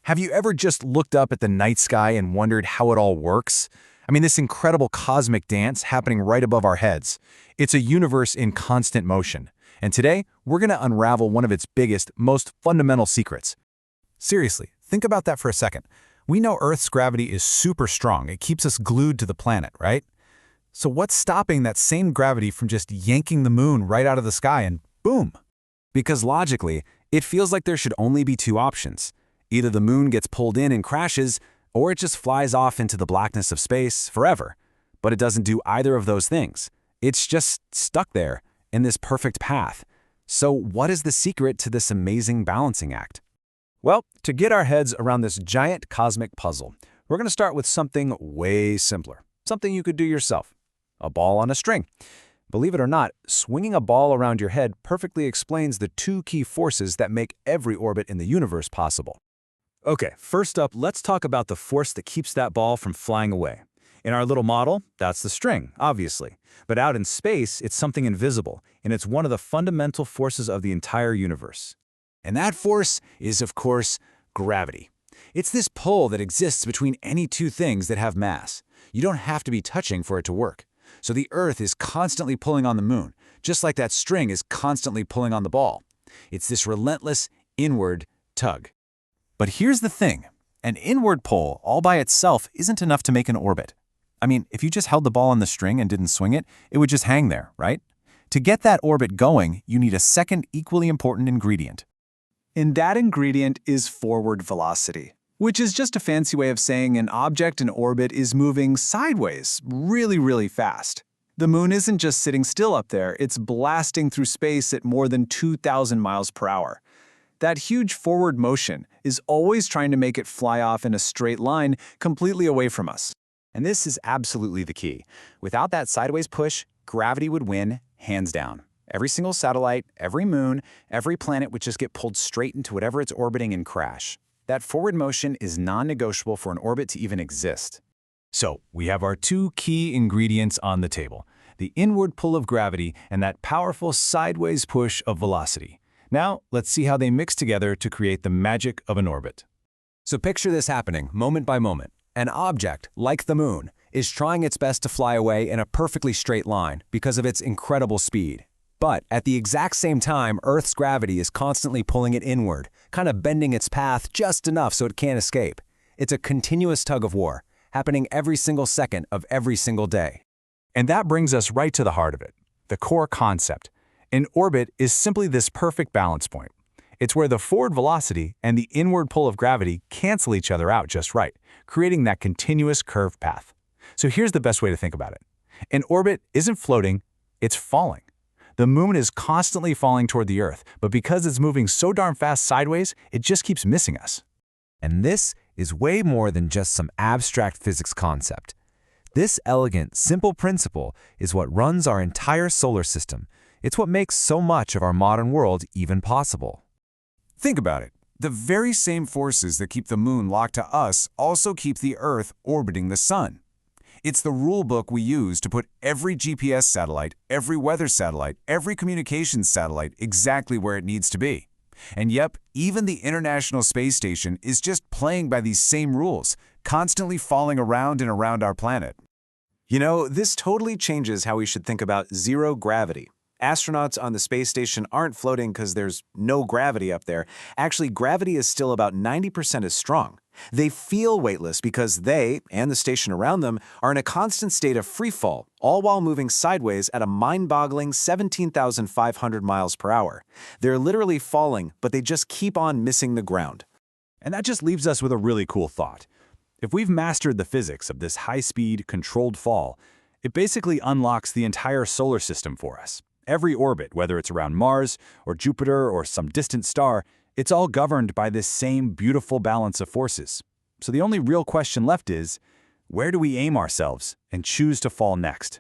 Have you ever just looked up at the night sky and wondered how it all works? I mean, this incredible cosmic dance happening right above our heads. It's a universe in constant motion. And today, we're going to unravel one of its biggest, most fundamental secrets. Seriously, think about that for a second. We know Earth's gravity is super strong. It keeps us glued to the planet, right? So what's stopping that same gravity from just yanking the moon right out of the sky and boom? Because logically, it feels like there should only be two options. Either the moon gets pulled in and crashes, or it just flies off into the blackness of space forever. But it doesn't do either of those things. It's just stuck there in this perfect path. So what is the secret to this amazing balancing act? Well, to get our heads around this giant cosmic puzzle, we're going to start with something way simpler. Something you could do yourself. A ball on a string. Believe it or not, swinging a ball around your head perfectly explains the two key forces that make every orbit in the universe possible. Okay, first up, let's talk about the force that keeps that ball from flying away. In our little model, that's the string, obviously. But out in space, it's something invisible, and it's one of the fundamental forces of the entire universe. And that force is, of course, gravity. It's this pull that exists between any two things that have mass. You don't have to be touching for it to work. So the Earth is constantly pulling on the moon, just like that string is constantly pulling on the ball. It's this relentless, inward tug. But here's the thing. An inward pull all by itself isn't enough to make an orbit. I mean, if you just held the ball on the string and didn't swing it, it would just hang there, right? To get that orbit going, you need a second equally important ingredient. And that ingredient is forward velocity, which is just a fancy way of saying an object in orbit is moving sideways really fast. The moon isn't just sitting still up there, it's blasting through space at more than 2,000 miles per hour. That huge forward motion is always trying to make it fly off in a straight line completely away from us. And this is absolutely the key. Without that sideways push, gravity would win, hands down. Every single satellite, every moon, every planet would just get pulled straight into whatever it's orbiting and crash. That forward motion is non-negotiable for an orbit to even exist. So, we have our two key ingredients on the table, the inward pull of gravity and that powerful sideways push of velocity. Now, let's see how they mix together to create the magic of an orbit. So picture this happening moment by moment. An object, like the moon, is trying its best to fly away in a perfectly straight line because of its incredible speed. But at the exact same time, Earth's gravity is constantly pulling it inward, kind of bending its path just enough so it can't escape. It's a continuous tug of war, happening every single second of every single day. And that brings us right to the heart of it, the core concept. An orbit is simply this perfect balance point. It's where the forward velocity and the inward pull of gravity cancel each other out just right, creating that continuous curved path. So here's the best way to think about it. An orbit isn't floating, it's falling. The moon is constantly falling toward the Earth, but because it's moving so darn fast sideways, it just keeps missing us. And this is way more than just some abstract physics concept. This elegant, simple principle is what runs our entire solar system. It's what makes so much of our modern world even possible. Think about it. The very same forces that keep the moon locked to us also keep the Earth orbiting the sun. It's the rule book we use to put every GPS satellite, every weather satellite, every communications satellite exactly where it needs to be. And yep, even the International Space Station is just playing by these same rules, constantly falling around and around our planet. You know, this totally changes how we should think about zero gravity. Astronauts on the space station aren't floating because there's no gravity up there. Actually, gravity is still about 90% as strong. They feel weightless because they, and the station around them, are in a constant state of free fall, all while moving sideways at a mind-boggling 17,500 miles per hour. They're literally falling, but they just keep on missing the ground. And that just leaves us with a really cool thought. If we've mastered the physics of this high-speed, controlled fall, it basically unlocks the entire solar system for us. Every orbit, whether it's around Mars or Jupiter or some distant star, it's all governed by this same beautiful balance of forces. So the only real question left is, where do we aim ourselves and choose to fall next?